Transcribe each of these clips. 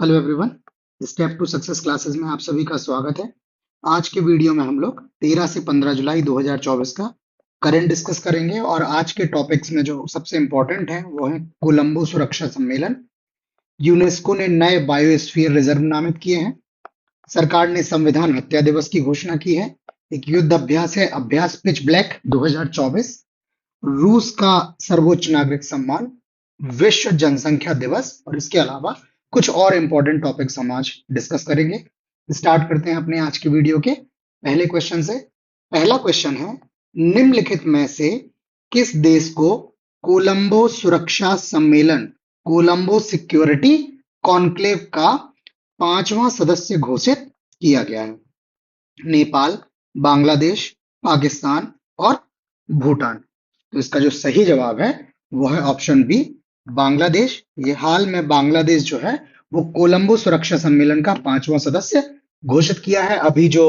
Hello everyone. Step to success classes में आप सभी का स्वागत है। आज के वीडियो में हम लोग 13 से 15 जुलाई 2024 का करंट डिस्कस करेंगे और आज के टॉपिक्स में जो सबसे इम्पोर्टेंट है वो है कोलंबो सुरक्षा सम्मेलन। यूनेस्को ने नए बायोस्फीयर रिजर्व नामित किए हैं। सरकार ने संविधान हत्या दिवस की घोषणा की है। एक युद्ध अभ्यास है अभ्यास पिच ब्लैक 2024। रूस का सर्वोच्च नागरिक सम्मान, विश्व जनसंख्या दिवस और इसके अलावा कुछ और इंपॉर्टेंट टॉपिक्स हम आज डिस्कस करेंगे। स्टार्ट करते हैं अपने आज के वीडियो के पहले क्वेश्चन से। पहला क्वेश्चन है, निम्नलिखित में से किस देश को कोलंबो सुरक्षा सम्मेलन, कोलंबो सिक्योरिटी कॉन्क्लेव का 5वां सदस्य घोषित किया गया है? नेपाल, बांग्लादेश, पाकिस्तान और भूटान। तो इसका जो सही जवाब है वो है ऑप्शन बी, बांग्लादेश। ये हाल में बांग्लादेश जो है वो कोलंबो सुरक्षा सम्मेलन का 5वां सदस्य घोषित किया है। अभी जो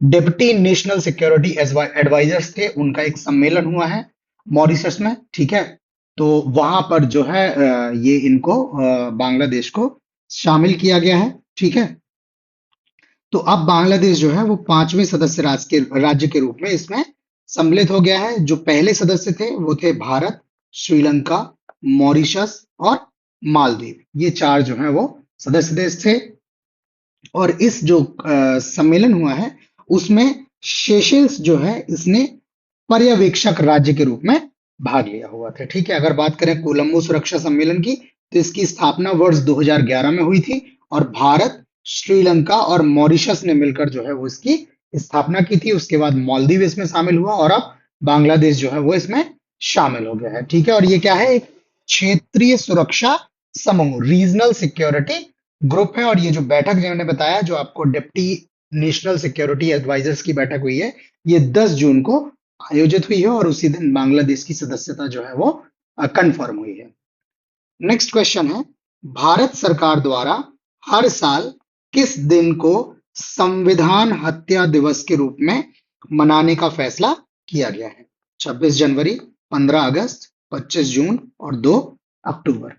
डिप्टी नेशनल सिक्योरिटी एडवाइजर्स थे उनका एक सम्मेलन हुआ है मॉरिशस में, ठीक है। तो वहां पर जो है ये इनको बांग्लादेश को शामिल किया गया है, ठीक है। तो अब बांग्लादेश जो है वो 5वें सदस्य राज्य के रूप में इसमें सम्मिलित हो गया है। जो पहले सदस्य थे वो थे भारत, श्रीलंका, मॉरिशस और मालदीव। ये चार जो है वो सदस्य देश थे। और इस जो सम्मेलन हुआ है उसमें सेशेल्स जो है इसने पर्यवेक्षक राज्य के रूप में भाग लिया हुआ था, ठीक है। अगर बात करें कोलंबो सुरक्षा सम्मेलन की तो इसकी स्थापना वर्ष 2011 में हुई थी और भारत, श्रीलंका और मॉरिशस ने मिलकर जो है वो इसकी स्थापना की थी। उसके बाद मालदीव इसमें शामिल हुआ और अब बांग्लादेश जो है वो इसमें शामिल हो गया है, ठीक है। और ये क्या है, एक क्षेत्रीय सुरक्षा समूह, रीजनल सिक्योरिटी ग्रुप है। और ये जो बैठक जो मैंने बताया, जो आपको डिप्टी नेशनल सिक्योरिटी एडवाइजर्स की बैठक हुई है, ये 10 जून को आयोजित हुई है और उसी दिन बांग्लादेश की सदस्यता जो है वो कंफर्म हुई है। नेक्स्ट क्वेश्चन है, भारत सरकार द्वारा हर साल किस दिन को संविधान हत्या दिवस के रूप में मनाने का फैसला किया गया है? 26 जनवरी, 15 अगस्त, 25 जून और 2 अक्टूबर।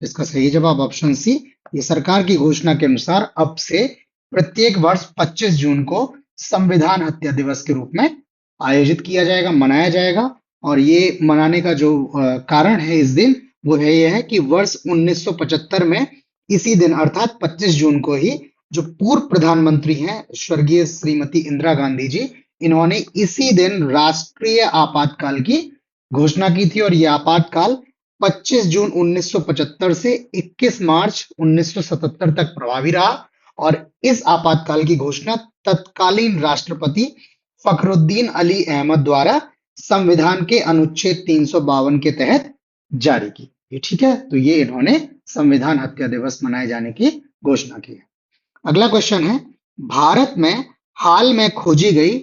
इसका सही जवाब ऑप्शन सी। ये सरकार की घोषणा के अनुसार अब से प्रत्येक वर्ष 25 जून को संविधान हत्या दिवस के रूप में आयोजित किया जाएगा, मनाया जाएगा। और ये मनाने का जो कारण है इस दिन, वो है यह है कि वर्ष 1975 में इसी दिन अर्थात 25 जून को ही जो पूर्व प्रधानमंत्री हैं स्वर्गीय श्रीमती इंदिरा गांधी जी, इन्होंने इसी दिन राष्ट्रीय आपातकाल की घोषणा की थी। और यह आपातकाल 25 जून 1975 से 21 मार्च 1977 तक प्रभावी रहा। और इस आपातकाल की घोषणा तत्कालीन राष्ट्रपति फखरुद्दीन अली अहमद द्वारा संविधान के अनुच्छेद 352 के तहत जारी की, ठीक है। तो ये इन्होंने संविधान हत्या दिवस मनाए जाने की घोषणा की है। अगला क्वेश्चन है, भारत में हाल में खोजी गई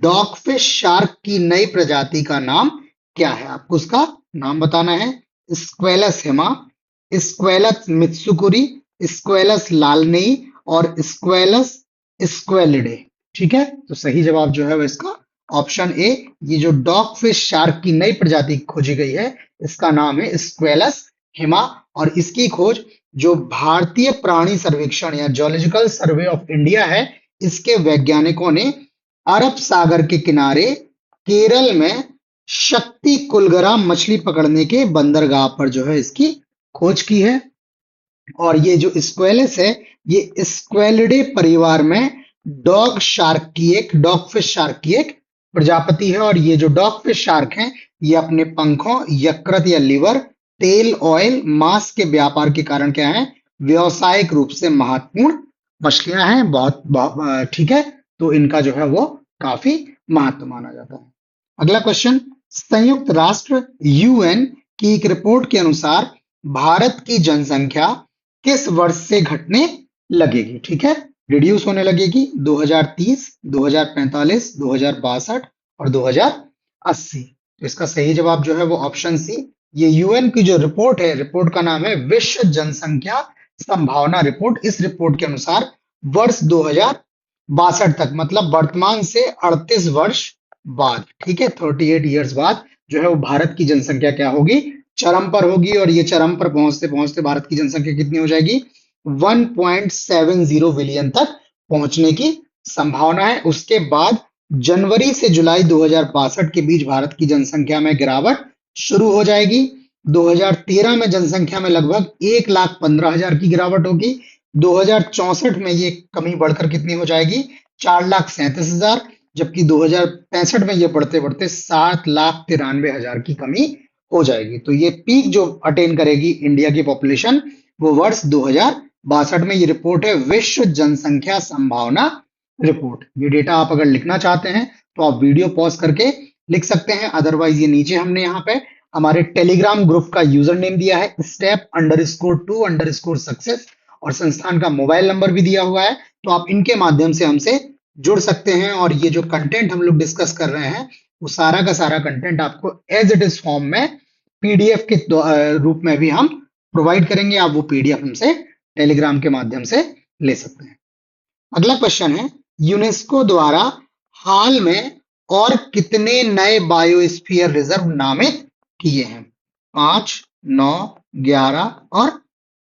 डॉगफिश शार्क की नई प्रजाति का नाम क्या है? आपको उसका नाम बताना है। स्क्वेलस हिमा, स्क्वेलस मित्सुकुरी, स्क्वेलस लालनेई और स्क्वेलस स्क्वेलिडे, ठीक है। तो सही जवाब जो है वो इसका ऑप्शन ए, ये जो डॉग फिश शार्क की नई प्रजाति खोजी गई है इसका नाम है स्क्वेलस हिमा। और इसकी खोज जो भारतीय प्राणी सर्वेक्षण या जूलॉजिकल सर्वे ऑफ इंडिया है, इसके वैज्ञानिकों ने अरब सागर के किनारे केरल में शक्ति कुलगरा मछली पकड़ने के बंदरगाह पर जो है इसकी खोज की है। और ये जो स्क्वेलस है ये स्क्वेलिडे परिवार में डॉग फिश शार्क की एक प्रजापति है। और ये जो डॉग फिश शार्क है ये अपने पंखों, यकृत या लिवर, तेल, ऑयल, मांस के व्यापार के कारण क्या है, व्यावसायिक रूप से महत्वपूर्ण मछलियां हैं, बहुत ठीक है। तो इनका जो है वो काफी महत्व माना जाता है। अगला क्वेश्चन, संयुक्त राष्ट्र यूएन की एक रिपोर्ट के अनुसार भारत की जनसंख्या किस वर्ष से घटने लगेगी? ठीक है, रिड्यूस होने लगेगी 2030, 2045, 2062 और 2080। तो इसका सही जवाब जो है वो ऑप्शन सी। ये यूएन की जो रिपोर्ट है, रिपोर्ट का नाम है विश्व जनसंख्या संभावना रिपोर्ट। इस रिपोर्ट के अनुसार वर्ष 2062 तक, मतलब वर्तमान से 38 वर्ष बाद, ठीक है, 38 ईयर्स बाद जो है वो भारत की जनसंख्या क्या होगी, चरम पर होगी। और ये चरम पर पहुंचते पहुंचते भारत की जनसंख्या कितनी हो जाएगी, 1.70 बिलियन तक पहुंचने की संभावना है। उसके बाद जनवरी से जुलाई 2062 के बीच भारत की जनसंख्या में गिरावट शुरू हो जाएगी। 2013 में जनसंख्या में लगभग 1,15,000 की गिरावट होगी। 2064 में ये कमी बढ़कर कितनी हो जाएगी? 4,37,000, जबकि 2065 में ये बढ़ते बढ़ते 7,93,000 की कमी हो जाएगी। तो ये पीक जो अटेन करेगी इंडिया की पॉपुलेशन, वो वर्ष 2062 में। ये रिपोर्ट है विश्व जनसंख्या संभावना रिपोर्ट। ये डेटा आप अगर लिखना चाहते हैं तो आप वीडियो पॉज करके लिख सकते हैं, अदरवाइज ये नीचे हमने यहाँ पे हमारे टेलीग्राम ग्रुप का यूजर नेम दिया है step_2_success, और संस्थान का मोबाइल नंबर भी दिया हुआ है। तो आप इनके माध्यम से हमसे जुड़ सकते हैं, और ये जो कंटेंट हम लोग डिस्कस कर रहे हैं वो सारा का सारा कंटेंट आपको एज इट इज फॉर्म में पीडीएफ के रूप में भी हम प्रोवाइड करेंगे। आप वो पीडीएफ हमसे टेलीग्राम के माध्यम से ले सकते हैं। अगला क्वेश्चन है, यूनेस्को द्वारा हाल में और कितने नए बायोस्फीयर रिजर्व नामित किए हैं? 5, 9, 11 और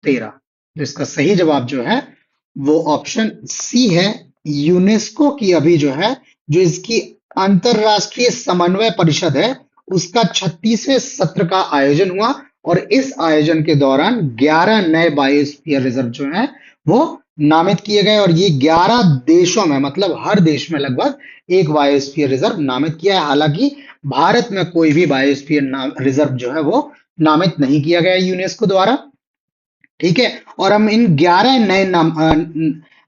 13। तो इसका सही जवाब जो है वो ऑप्शन सी है। यूनेस्को की अभी जो है, जो इसकी अंतरराष्ट्रीय समन्वय परिषद है, उसका 36वें सत्र का आयोजन हुआ, और इस आयोजन के दौरान 11 नए बायोस्फीयर रिजर्व जो हैं वो नामित किए गए। और ये 11 देशों में, मतलब हर देश में लगभग एक बायोस्फीयर रिजर्व नामित किया है। हालांकि भारत में कोई भी बायोस्फीयर रिजर्व जो है वो नामित नहीं किया गया यूनेस्को द्वारा। ठीक है, और हम इन 11 नए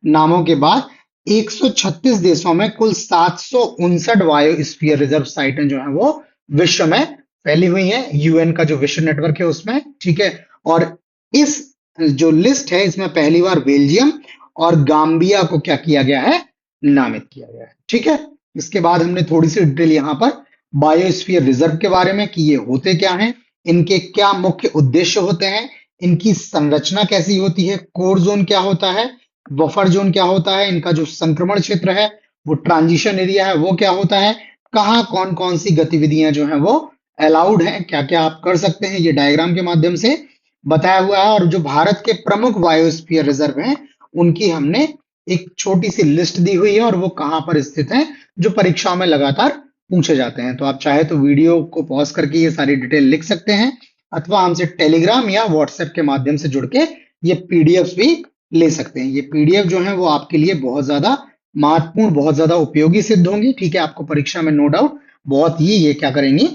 नामों के बाद 136 देशों में कुल 759 बायोस्फीयर रिजर्व साइटें जो हैं वो विश्व में फैली हुई हैं, यूएन का जो विश्व नेटवर्क है उसमें। ठीक है, और इस जो लिस्ट है इसमें पहली बार बेल्जियम और गाम्बिया को क्या किया गया है? नामित किया गया है। ठीक है, इसके बाद हमने थोड़ी सी डिटेल यहाँ पर बायोस्फीयर रिजर्व के बारे में कि ये होते क्या हैं, इनके क्या मुख्य उद्देश्य होते हैं, इनकी संरचना कैसी होती है, कोर जोन क्या होता है, बफर जोन क्या होता है, इनका जो संक्रमण क्षेत्र है वो ट्रांजिशन एरिया है वो क्या होता है, कहाँ कौन कौन सी गतिविधियां जो हैं वो अलाउड हैं, क्या क्या आप कर सकते हैं, ये डायग्राम के माध्यम से बताया हुआ है। और जो भारत के प्रमुख बायोस्फीयर रिजर्व हैं उनकी हमने एक छोटी सी लिस्ट दी हुई है, और वो कहाँ पर स्थित है, जो परीक्षाओं में लगातार पूछे जाते हैं। तो आप चाहे तो वीडियो को पॉज करके ये सारी डिटेल लिख सकते हैं, अथवा हमसे टेलीग्राम या व्हाट्सएप के माध्यम से जुड़ के ये पीडीएफ भी ले सकते हैं। ये पीडीएफ जो है वो आपके लिए बहुत ज्यादा महत्वपूर्ण, बहुत ज्यादा उपयोगी सिद्ध होंगी। ठीक है, आपको परीक्षा में नो डाउट बहुत ही ये क्या करेंगी,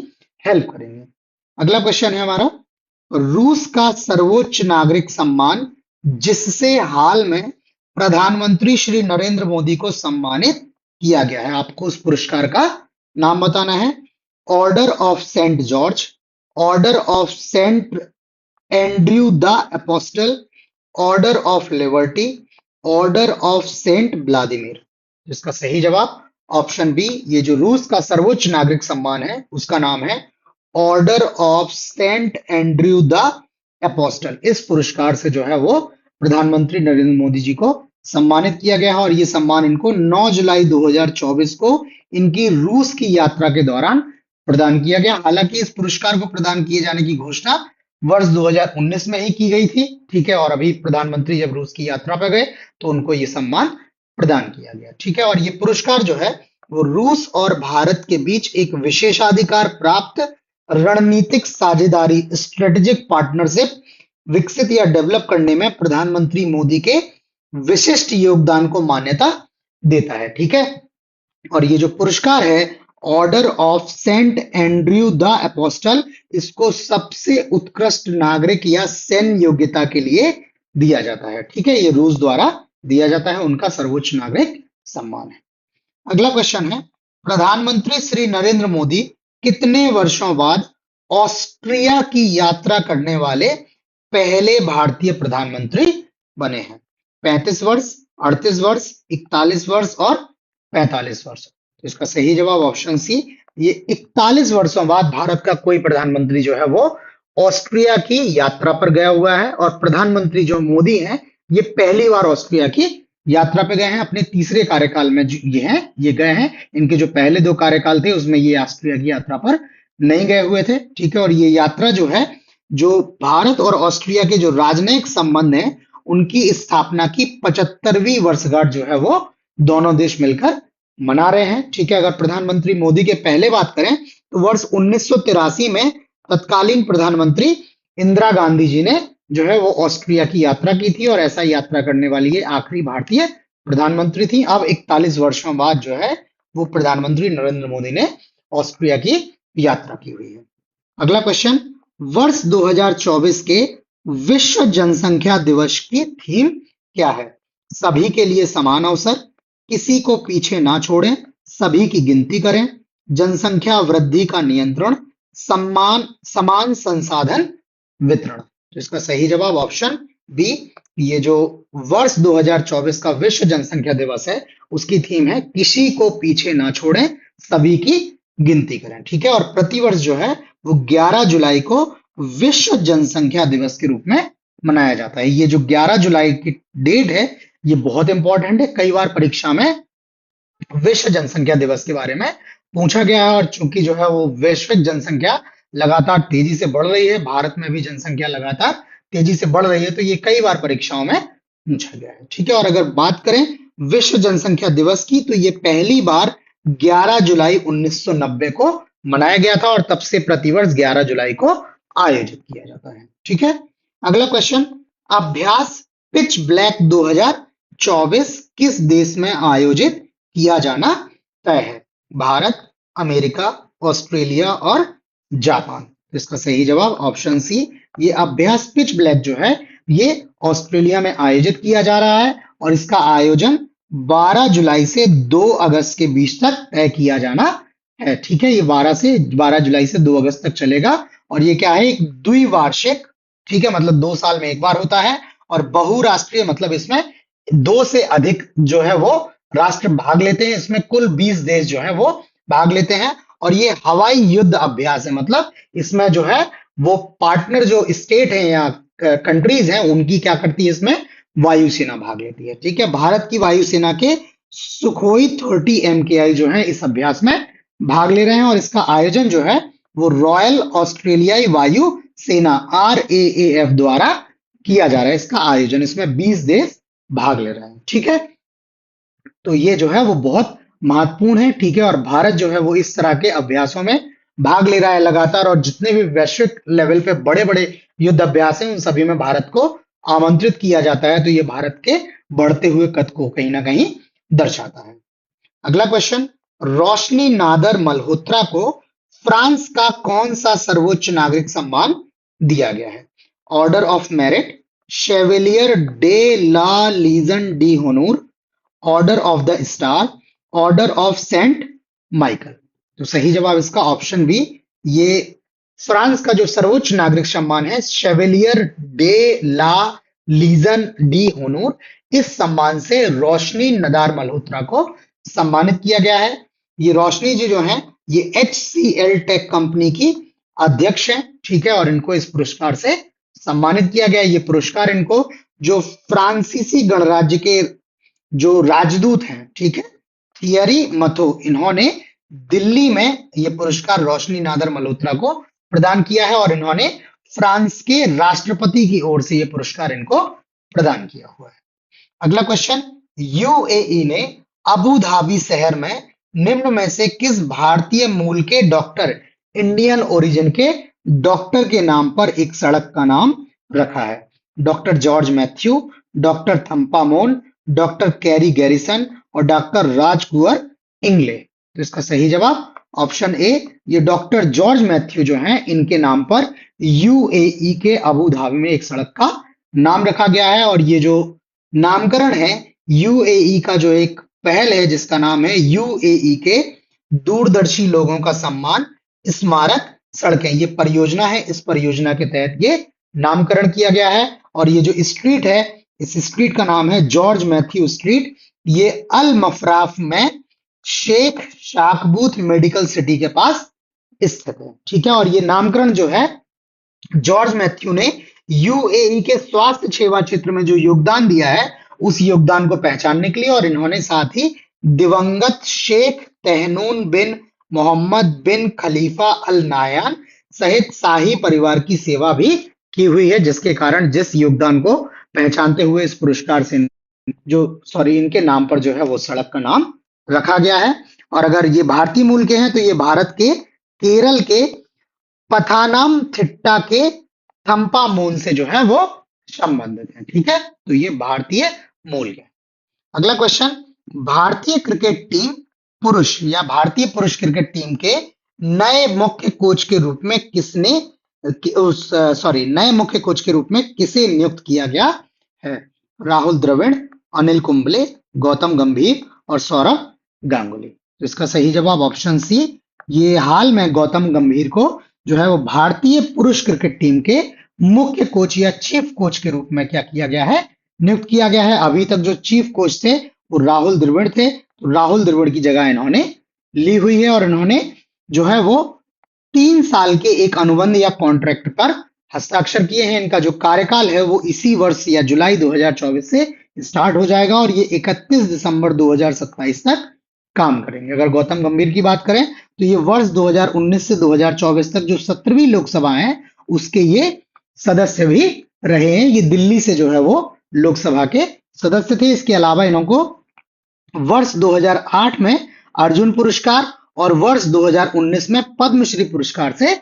हेल्प करेंगे। अगला क्वेश्चन है हमारा, रूस का सर्वोच्च नागरिक सम्मान जिससे हाल में प्रधानमंत्री श्री नरेंद्र मोदी को सम्मानित किया गया है, आपको उस पुरस्कार का नाम बताना है। Order of Saint George, order of Saint Andrew the apostle, order of liberty, order of Saint Vladimir. जिसका सही जवाब ऑप्शन बी, ये जो रूस का सर्वोच्च नागरिक सम्मान है उसका नाम है order of Saint Andrew the apostle. इस पुरस्कार से जो है वो प्रधानमंत्री नरेंद्र मोदी जी को सम्मानित किया गया है, और ये सम्मान इनको 9 जुलाई 2024 को इनकी रूस की यात्रा के दौरान प्रदान किया गया। हालांकि इस पुरस्कार को प्रदान किए जाने की घोषणा वर्ष 2019 में ही की गई थी। ठीक है, और अभी प्रधानमंत्री जब रूस की यात्रा पर गए तो उनको ये सम्मान प्रदान किया गया। ठीक है, और ये पुरस्कार जो है वो रूस और भारत के बीच एक विशेषाधिकार प्राप्त रणनीतिक साझेदारी, स्ट्रेटेजिक पार्टनरशिप विकसित या डेवलप करने में प्रधानमंत्री मोदी के विशिष्ट योगदान को मान्यता देता है। ठीक है, और ये जो पुरस्कार है order of Saint Andrew the apostle, इसको सबसे उत्कृष्ट नागरिक या सैन्य योग्यता के लिए दिया जाता है। ठीक है, ये रूस द्वारा दिया जाता है, उनका सर्वोच्च नागरिक सम्मान है। अगला क्वेश्चन है, प्रधानमंत्री श्री नरेंद्र मोदी कितने वर्षों बाद ऑस्ट्रिया की यात्रा करने वाले पहले भारतीय प्रधानमंत्री बने हैं? 35 वर्ष, 38 वर्ष, 41 वर्ष और 45 वर्ष। तो इसका सही जवाब ऑप्शन सी, ये 41 वर्षों बाद भारत का कोई प्रधानमंत्री जो है वो ऑस्ट्रिया की यात्रा पर गया हुआ है, और प्रधानमंत्री जो मोदी हैं ये पहली बार ऑस्ट्रिया की यात्रा पे गए हैं अपने तीसरे कार्यकाल में। ये गए हैं, इनके जो पहले 2 कार्यकाल थे उसमें ये ऑस्ट्रिया की यात्रा पर नहीं गए हुए थे। ठीक है, और ये यात्रा जो है, जो भारत और ऑस्ट्रिया के जो राजनयिक संबंध है उनकी स्थापना की 75वीं वर्षगांठ जो है वो दोनों देश मिलकर मना रहे हैं। ठीक है, अगर प्रधानमंत्री मोदी के पहले बात करें तो वर्ष 1983 में तत्कालीन प्रधानमंत्री इंदिरा गांधी जी ने जो है वो ऑस्ट्रिया की यात्रा की थी और ऐसा यात्रा करने वाली ये आखिरी भारतीय प्रधानमंत्री थी। अब 41 वर्षों बाद जो है वो प्रधानमंत्री नरेंद्र मोदी ने ऑस्ट्रिया की यात्रा की हुई है। अगला क्वेश्चन, वर्ष 2024 के विश्व जनसंख्या दिवस की थीम क्या है? सभी के लिए समान अवसर, किसी को पीछे ना छोड़ें, सभी की गिनती करें, जनसंख्या वृद्धि का नियंत्रण, समान संसाधन वितरण। तो इसका सही जवाब ऑप्शन बी, ये जो वर्ष 2024 का विश्व जनसंख्या दिवस है उसकी थीम है किसी को पीछे ना छोड़ें, सभी की गिनती करें। ठीक है, और प्रतिवर्ष जो है वो 11 जुलाई को विश्व जनसंख्या दिवस के रूप में मनाया जाता है। ये जो 11 जुलाई की डेट है ये बहुत इंपॉर्टेंट है, कई बार परीक्षा में विश्व जनसंख्या दिवस के बारे में पूछा गया है और चूंकि जो है वो वैश्विक जनसंख्या लगातार तेजी से बढ़ रही है, भारत में भी जनसंख्या लगातार तेजी से बढ़ रही है, तो ये कई बार परीक्षाओं में पूछा गया है। ठीक है, और अगर बात करें विश्व जनसंख्या दिवस की तो ये पहली बार 11 जुलाई 1990 को मनाया गया था और तब से प्रतिवर्ष 11 जुलाई को आयोजित किया जाता है। ठीक है, अगला क्वेश्चन, अभ्यास पिच ब्लैक 2024 किस देश में आयोजित किया जाना तय है? भारत, अमेरिका, ऑस्ट्रेलिया और जापान। इसका सही जवाब ऑप्शन सी, ये अभ्यास पिच ब्लैक जो है ये ऑस्ट्रेलिया में आयोजित किया जा रहा है और इसका आयोजन 12 जुलाई से 2 अगस्त के बीच तक तय किया जाना है। ठीक है, ये 12 जुलाई से 2 अगस्त तक चलेगा और ये क्या है, एक द्विवार्षिक, ठीक है, मतलब 2 साल में एक बार होता है और बहुराष्ट्रीय मतलब इसमें 2 से अधिक जो है वो राष्ट्र भाग लेते हैं। इसमें कुल 20 देश जो है वो भाग लेते हैं और ये हवाई युद्ध अभ्यास है, मतलब इसमें जो है वो पार्टनर जो स्टेट है या कंट्रीज हैं उनकी क्या करती है, इसमें वायुसेना भाग लेती है। ठीक है, भारत की वायुसेना के सुखोई 30 MKI जो है इस अभ्यास में भाग ले रहे हैं और इसका आयोजन जो है वो रॉयल ऑस्ट्रेलियाई वायु सेना RAAF द्वारा किया जा रहा है। इसका आयोजन, इसमें 20 देश भाग ले रहे हैं। ठीक है, तो ये जो है वो बहुत महत्वपूर्ण है। ठीक है, और भारत जो है वो इस तरह के अभ्यासों में भाग ले रहा है लगातार और जितने भी वैश्विक लेवल पे बड़े बड़े युद्ध अभ्यास हैं उन सभी में भारत को आमंत्रित किया जाता है। तो ये भारत के बढ़ते हुए कद को कहीं ना कहीं दर्शाता है। अगला क्वेश्चन, रोशनी नादर मल्होत्रा को फ्रांस का कौन सा सर्वोच्च नागरिक सम्मान दिया गया है? Order of Merit, Chevalier de la Legion de Honneur, Order of the Star, Order of Saint Michael. तो सही जवाब इसका ऑप्शन बी, ये फ्रांस का जो सर्वोच्च नागरिक सम्मान है Chevalier de la Legion de Honneur, इस सम्मान से रोशनी नदार मल्होत्रा को सम्मानित किया गया है। ये रोशनी जी जो है ये HCL टेक कंपनी की अध्यक्ष है। ठीक है, और इनको इस पुरस्कार से सम्मानित किया गया है। ये पुरस्कार इनको जो फ्रांसीसी गणराज्य के जो राजदूत हैं, ठीक है, थियरी मथो, इन्होंने दिल्ली में ये पुरस्कार रोशनी नादर मल्होत्रा को प्रदान किया है और इन्होंने फ्रांस के राष्ट्रपति की ओर से ये पुरस्कार इनको प्रदान किया हुआ है। अगला क्वेश्चन, UAE ने अबू धाबी शहर में निम्न में से किस भारतीय मूल के डॉक्टर, इंडियन ओरिजिन के डॉक्टर के नाम पर एक सड़क का नाम रखा है? डॉक्टर जॉर्ज मैथ्यू, डॉक्टर थम्पा मोन, डॉक्टर कैरी गैरिसन और डॉक्टर राज कुंवर इंगले। तो इसका सही जवाब ऑप्शन ए, ये डॉक्टर जॉर्ज मैथ्यू जो हैं इनके नाम पर UAE के अबू धाबी में एक सड़क का नाम रखा गया है और ये जो नामकरण है UAE का जो एक पहल है जिसका नाम है UAE के दूरदर्शी लोगों का सम्मान स्मारक सड़कें, ये परियोजना है, इस परियोजना के तहत ये नामकरण किया गया है और ये जो स्ट्रीट है इस स्ट्रीट का नाम है जॉर्ज मैथ्यू स्ट्रीट। ये अल मफराफ में शेख शाकबूत मेडिकल सिटी के पास स्थित है। ठीक है, और ये नामकरण जो है जॉर्ज मैथ्यू ने UAE के स्वास्थ्य सेवा क्षेत्र में जो योगदान दिया है उस योगदान को पहचानने के लिए और इन्होंने साथ ही दिवंगत शेख तहनून बिन मोहम्मद बिन खलीफा अल नायान सहित शाही परिवार की सेवा भी की हुई है, जिसके कारण जिस योगदान को पहचानते हुए इस पुरस्कार से जो सॉरी इनके नाम पर जो है वो सड़क का नाम रखा गया है। और अगर ये भारतीय मूल के हैं तो ये भारत के केरल के पथानमथिट्टा के थम्पामून से जो है वो संबंधित है। ठीक है, तो ये भारतीय मूल के। अगला क्वेश्चन, भारतीय क्रिकेट टीम पुरुष या भारतीय पुरुष क्रिकेट टीम के नए मुख्य कोच के रूप में किसने नए मुख्य कोच के रूप में किसे नियुक्त किया गया है? राहुल द्रविड़, अनिल कुंबले, गौतम गंभीर और सौरव गांगुली। तो इसका सही जवाब ऑप्शन सी, ये हाल में गौतम गंभीर को जो है वो भारतीय पुरुष क्रिकेट टीम के मुख्य कोच या चीफ कोच के रूप में क्या किया गया है? नियुक्त किया गया है। अभी तक जो चीफ कोच थे वो राहुल द्रविड़ थे, तो राहुल द्रविड़ की जगह इन्होंने ली हुई है और इन्होंने जो है वो 3 साल के एक अनुबंध या कॉन्ट्रैक्ट पर हस्ताक्षर किए हैं। इनका जो कार्यकाल है वो इसी वर्ष या जुलाई 2024 से स्टार्ट हो जाएगा और ये 31 दिसंबर 2027 तक काम करेंगे। अगर गौतम गंभीर की बात करें तो ये वर्ष 2019 से 2024 तक जो 17वीं लोकसभा है उसके ये सदस्य भी रहे हैं। ये दिल्ली से जो है वो लोकसभा के सदस्य थे। इसके अलावा इनको वर्ष 2008 में अर्जुन पुरस्कार और वर्ष 2019 में पद्मश्री पुरस्कार से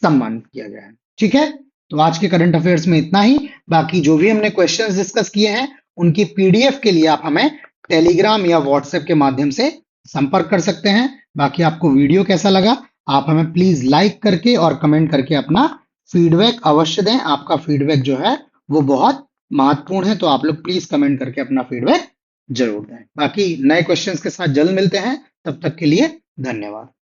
सम्मानित किया गया है। ठीक है, तो आज के करंट अफेयर्स में इतना ही। बाकी जो भी हमने क्वेश्चंस डिस्कस किए हैं उनकी पीडीएफ के लिए आप हमें टेलीग्राम या व्हाट्सएप के माध्यम से संपर्क कर सकते हैं। बाकी आपको वीडियो कैसा लगा आप हमें प्लीज लाइक करके और कमेंट करके अपना फीडबैक अवश्य दें। आपका फीडबैक जो है वो बहुत महत्वपूर्ण है, तो आप लोग प्लीज कमेंट करके अपना फीडबैक जरूर दें। बाकी नए क्वेश्चंस के साथ जल्द मिलते हैं, तब तक के लिए धन्यवाद।